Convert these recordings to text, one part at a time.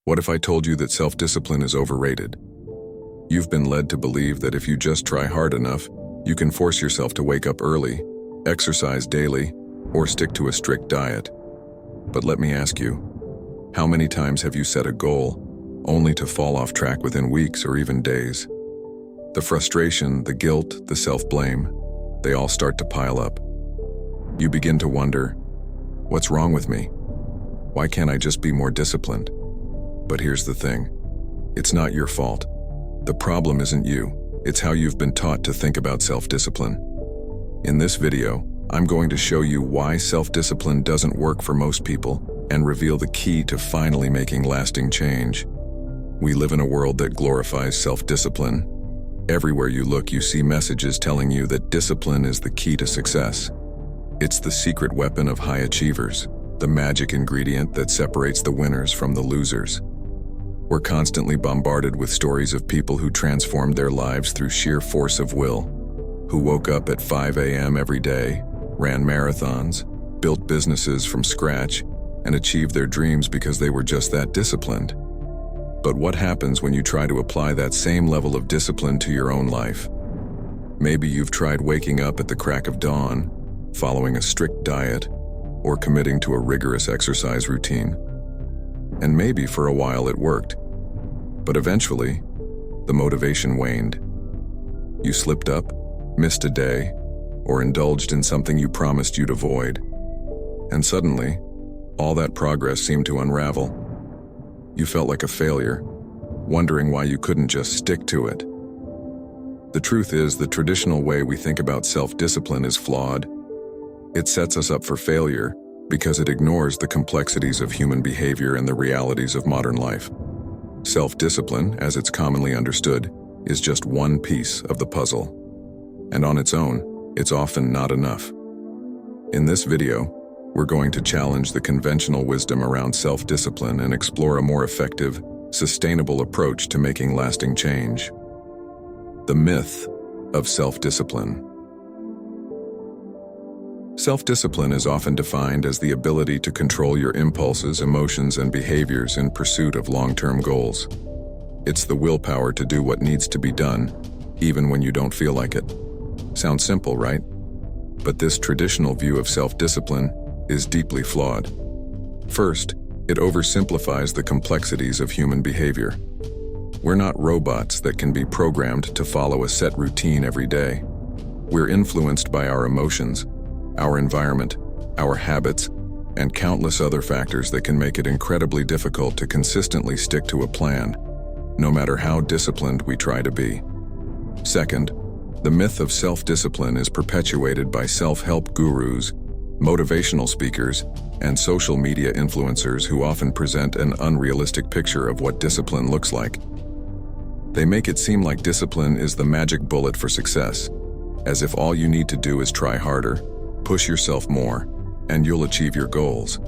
What if I told you that self-discipline is overrated? You've been led to believe that if you just try hard enough, you can force yourself to wake up early, exercise daily, or stick to a strict diet. But let me ask you, how many times have you set a goal, only to fall off track within weeks or even days? The frustration, the guilt, the self-blame, they all start to pile up. You begin to wonder, what's wrong with me? Why can't I just be more disciplined? But here's the thing, it's not your fault. The problem isn't you, it's how you've been taught to think about self-discipline. In this video, I'm going to show you why self-discipline doesn't work for most people and reveal the key to finally making lasting change. We live in a world that glorifies self-discipline. Everywhere you look, you see messages telling you that discipline is the key to success. It's the secret weapon of high achievers, the magic ingredient that separates the winners from the losers. We're constantly bombarded with stories of people who transformed their lives through sheer force of will, who woke up at 5 a.m. every day, ran marathons, built businesses from scratch, and achieved their dreams because they were just that disciplined. But what happens when you try to apply that same level of discipline to your own life? Maybe you've tried waking up at the crack of dawn, following a strict diet, or committing to a rigorous exercise routine. And maybe for a while it worked. But eventually, the motivation waned. You slipped up, missed a day, or indulged in something you promised you'd avoid. And suddenly, all that progress seemed to unravel. You felt like a failure, wondering why you couldn't just stick to it. The truth is, the traditional way we think about self-discipline is flawed. It sets us up for failure because it ignores the complexities of human behavior and the realities of modern life. Self-discipline, as it's commonly understood, is just one piece of the puzzle. And on its own, it's often not enough. In this video, we're going to challenge the conventional wisdom around self-discipline and explore a more effective, sustainable approach to making lasting change. The myth of self-discipline. Self-discipline is often defined as the ability to control your impulses, emotions, and behaviors in pursuit of long-term goals. It's the willpower to do what needs to be done, even when you don't feel like it. Sounds simple, right? But this traditional view of self-discipline is deeply flawed. First, it oversimplifies the complexities of human behavior. We're not robots that can be programmed to follow a set routine every day. We're influenced by our emotions, our environment, our habits, and countless other factors that can make it incredibly difficult to consistently stick to a plan, no matter how disciplined we try to be. Second, the myth of self-discipline is perpetuated by self-help gurus, motivational speakers, and social media influencers who often present an unrealistic picture of what discipline looks like. They make it seem like discipline is the magic bullet for success, as if all you need to do is try harder, push yourself more, and you'll achieve your goals.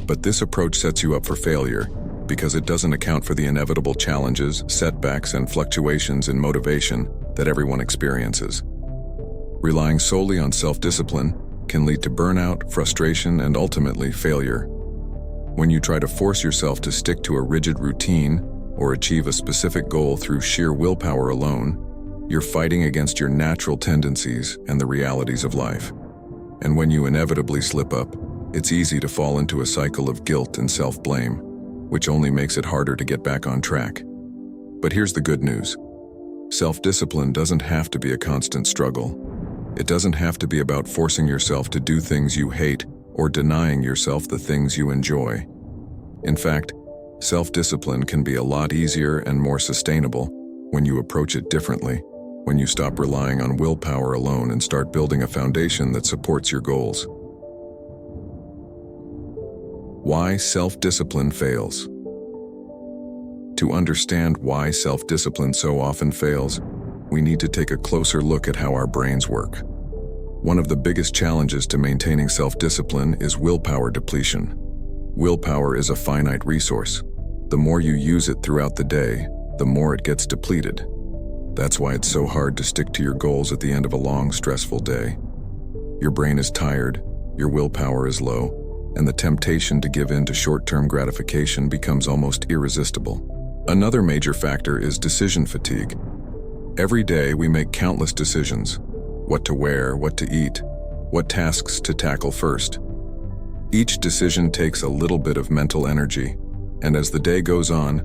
But this approach sets you up for failure because it doesn't account for the inevitable challenges, setbacks, and fluctuations in motivation that everyone experiences. Relying solely on self-discipline can lead to burnout, frustration, and ultimately failure. When you try to force yourself to stick to a rigid routine or achieve a specific goal through sheer willpower alone, you're fighting against your natural tendencies and the realities of life. And when you inevitably slip up, it's easy to fall into a cycle of guilt and self-blame, which only makes it harder to get back on track. But here's the good news. Self-discipline doesn't have to be a constant struggle. It doesn't have to be about forcing yourself to do things you hate or denying yourself the things you enjoy. In fact, self-discipline can be a lot easier and more sustainable when you approach it differently, when you stop relying on willpower alone and start building a foundation that supports your goals. Why self-discipline fails. To understand why self-discipline so often fails, we need to take a closer look at how our brains work. One of the biggest challenges to maintaining self-discipline is willpower depletion. Willpower is a finite resource. The more you use it throughout the day, the more it gets depleted. That's why it's so hard to stick to your goals at the end of a long, stressful day. Your brain is tired, your willpower is low, and the temptation to give in to short-term gratification becomes almost irresistible. Another major factor is decision fatigue. Every day we make countless decisions: what to wear, what to eat, what tasks to tackle first. Each decision takes a little bit of mental energy, and as the day goes on,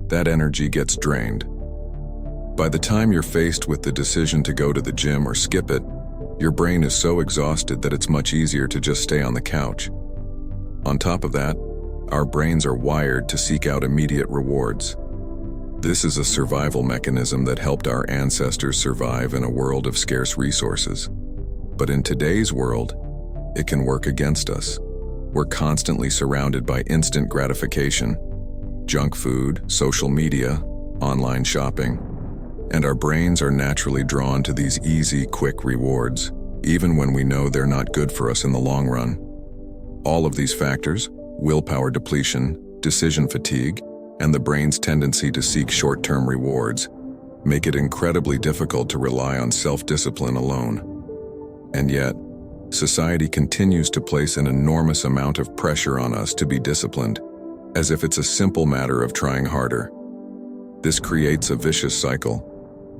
that energy gets drained. By the time you're faced with the decision to go to the gym or skip it, your brain is so exhausted that it's much easier to just stay on the couch. On top of that, our brains are wired to seek out immediate rewards. This is a survival mechanism that helped our ancestors survive in a world of scarce resources. But in today's world, it can work against us. We're constantly surrounded by instant gratification, junk food, social media, online shopping, and our brains are naturally drawn to these easy, quick rewards, even when we know they're not good for us in the long run. All of these factors, willpower depletion, decision fatigue, and the brain's tendency to seek short-term rewards, make it incredibly difficult to rely on self-discipline alone. And yet, society continues to place an enormous amount of pressure on us to be disciplined, as if it's a simple matter of trying harder. This creates a vicious cycle.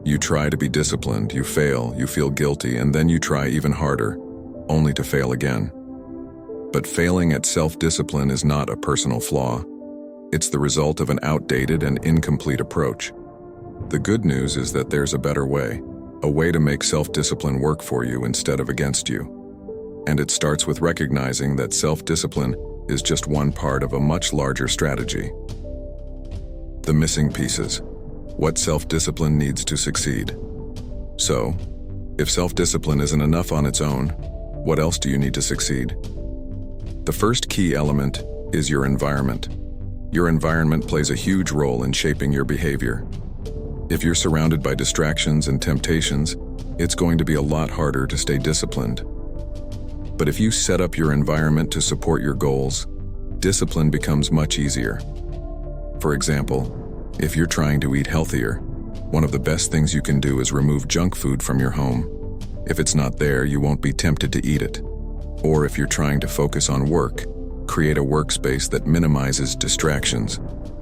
You try to be disciplined, you fail, you feel guilty, and then you try even harder, only to fail again. But failing at self-discipline is not a personal flaw. It's the result of an outdated and incomplete approach. The good news is that there's a better way, a way to make self-discipline work for you instead of against you. And it starts with recognizing that self-discipline is just one part of a much larger strategy. The missing pieces. What self-discipline needs to succeed. So, if self-discipline isn't enough on its own, what else do you need to succeed? The first key element is your environment. Your environment plays a huge role in shaping your behavior. If you're surrounded by distractions and temptations, it's going to be a lot harder to stay disciplined. But if you set up your environment to support your goals, discipline becomes much easier. For example, if you're trying to eat healthier, one of the best things you can do is remove junk food from your home. If it's not there, you won't be tempted to eat it. Or if you're trying to focus on work, create a workspace that minimizes distractions.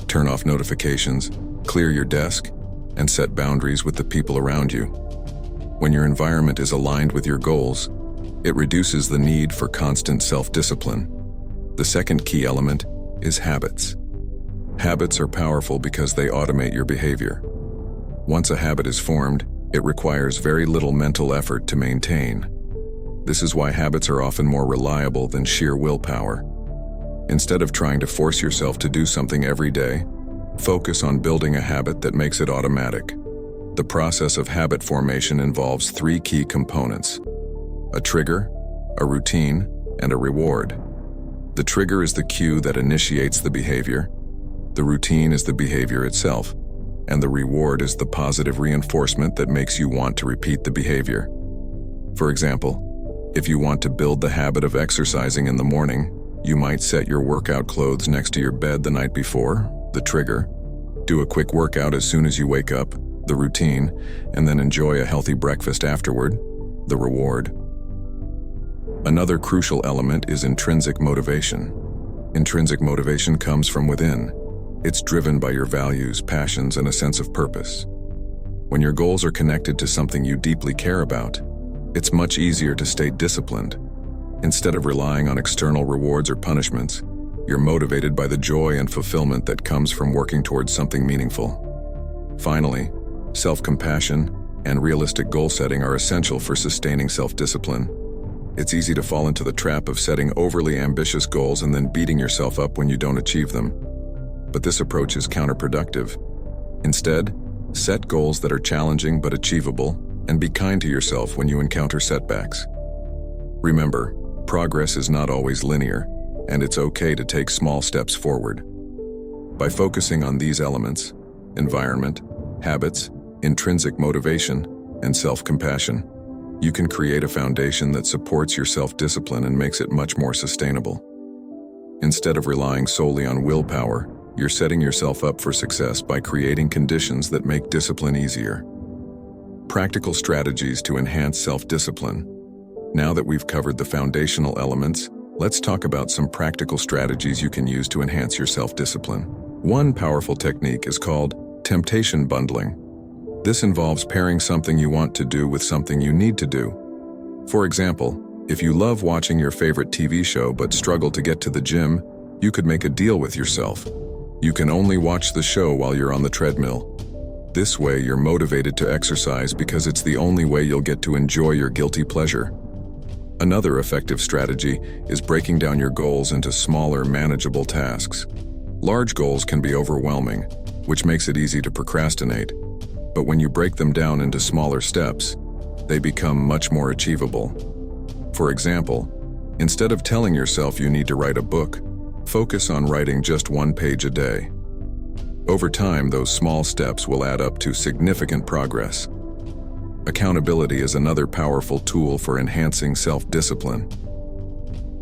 Turn off notifications, clear your desk, and set boundaries with the people around you. When your environment is aligned with your goals, it reduces the need for constant self-discipline. The second key element is habits. Habits are powerful because they automate your behavior. Once a habit is formed, it requires very little mental effort to maintain. This is why habits are often more reliable than sheer willpower. Instead of trying to force yourself to do something every day, focus on building a habit that makes it automatic. The process of habit formation involves three key components: a trigger, a routine, and a reward. The trigger is the cue that initiates the behavior. The routine is the behavior itself, and the reward is the positive reinforcement that makes you want to repeat the behavior. For example, if you want to build the habit of exercising in the morning, you might set your workout clothes next to your bed the night before, the trigger, do a quick workout as soon as you wake up, the routine, and then enjoy a healthy breakfast afterward, the reward. Another crucial element is intrinsic motivation. Intrinsic motivation comes from within. It's driven by your values, passions, and a sense of purpose. When your goals are connected to something you deeply care about, it's much easier to stay disciplined. Instead of relying on external rewards or punishments, you're motivated by the joy and fulfillment that comes from working towards something meaningful. Finally, self-compassion and realistic goal setting are essential for sustaining self-discipline. It's easy to fall into the trap of setting overly ambitious goals and then beating yourself up when you don't achieve them. But this approach is counterproductive. Instead, set goals that are challenging but achievable, and be kind to yourself when you encounter setbacks. Remember, progress is not always linear, and it's okay to take small steps forward. By focusing on these elements, environment, habits, intrinsic motivation, and self-compassion, you can create a foundation that supports your self-discipline and makes it much more sustainable. Instead of relying solely on willpower, you're setting yourself up for success by creating conditions that make discipline easier. Practical strategies to enhance self-discipline. Now that we've covered the foundational elements, let's talk about some practical strategies you can use to enhance your self-discipline. One powerful technique is called temptation bundling. This involves pairing something you want to do with something you need to do. For example, if you love watching your favorite TV show but struggle to get to the gym, you could make a deal with yourself. You can only watch the show while you're on the treadmill. This way, you're motivated to exercise because it's the only way you'll get to enjoy your guilty pleasure. Another effective strategy is breaking down your goals into smaller, manageable tasks. Large goals can be overwhelming, which makes it easy to procrastinate. But when you break them down into smaller steps, they become much more achievable. For example, instead of telling yourself you need to write a book, focus on writing just 1 page a day. Over time, those small steps will add up to significant progress. Accountability is another powerful tool for enhancing self-discipline.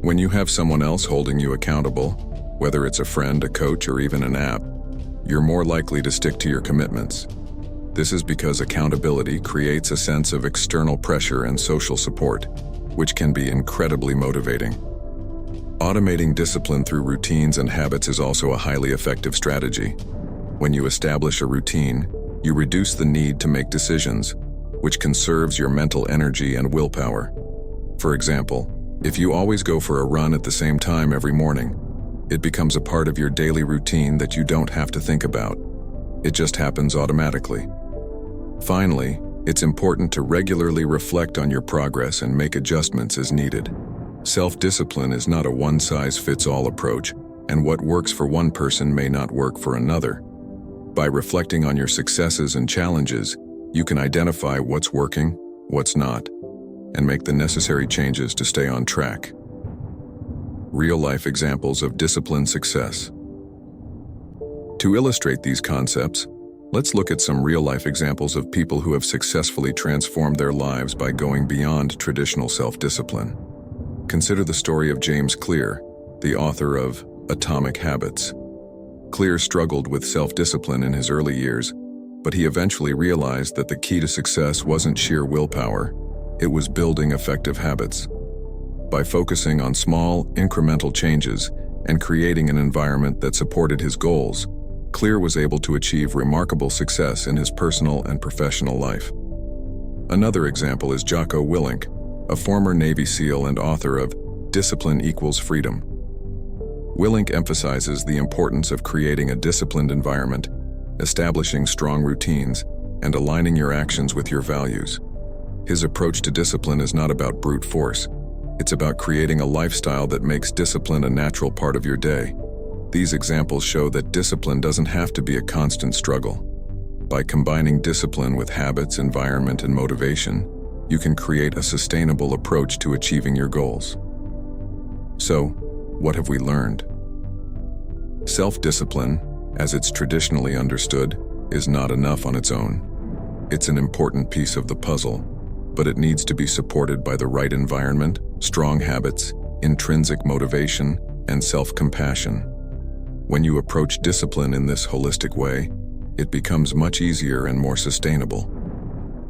When you have someone else holding you accountable, whether it's a friend, a coach, or even an app, you're more likely to stick to your commitments. This is because accountability creates a sense of external pressure and social support, which can be incredibly motivating. Automating discipline through routines and habits is also a highly effective strategy. When you establish a routine, you reduce the need to make decisions, which conserves your mental energy and willpower. For example, if you always go for a run at the same time every morning, it becomes a part of your daily routine that you don't have to think about. It just happens automatically. Finally, it's important to regularly reflect on your progress and make adjustments as needed. Self-discipline is not a one-size-fits-all approach, and what works for one person may not work for another. By reflecting on your successes and challenges, you can identify what's working, what's not, and make the necessary changes to stay on track. Real-life examples of discipline success. To illustrate these concepts, let's look at some real-life examples of people who have successfully transformed their lives by going beyond traditional self-discipline. Consider the story of James Clear, the author of Atomic Habits. Clear struggled with self-discipline in his early years, but he eventually realized that the key to success wasn't sheer willpower, it was building effective habits. By focusing on small, incremental changes and creating an environment that supported his goals, Clear was able to achieve remarkable success in his personal and professional life. Another example is Jocko Willink, a former Navy SEAL and author of Discipline Equals Freedom. Willink emphasizes the importance of creating a disciplined environment, establishing strong routines, and aligning your actions with your values. His approach to discipline is not about brute force. It's about creating a lifestyle that makes discipline a natural part of your day. These examples show that discipline doesn't have to be a constant struggle. By combining discipline with habits, environment, and motivation, you can create a sustainable approach to achieving your goals. So, what have we learned? Self-discipline, as it's traditionally understood, is not enough on its own. It's an important piece of the puzzle, but it needs to be supported by the right environment, strong habits, intrinsic motivation, and self-compassion. When you approach discipline in this holistic way, it becomes much easier and more sustainable.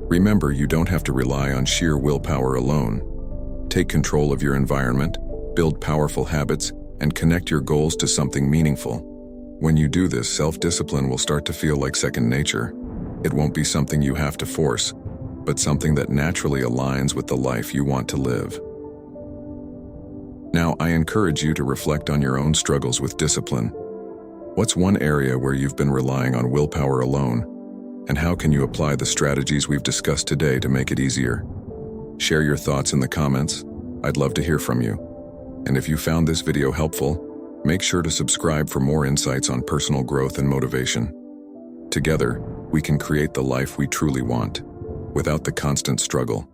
Remember, you don't have to rely on sheer willpower alone. Take control of your environment, build powerful habits, and connect your goals to something meaningful. When you do this, self-discipline will start to feel like second nature. It won't be something you have to force, but something that naturally aligns with the life you want to live. Now, I encourage you to reflect on your own struggles with discipline. What's one area where you've been relying on willpower alone? And how can you apply the strategies we've discussed today to make it easier? Share your thoughts in the comments. I'd love to hear from you. And if you found this video helpful, make sure to subscribe for more insights on personal growth and motivation. Together, we can create the life we truly want, without the constant struggle.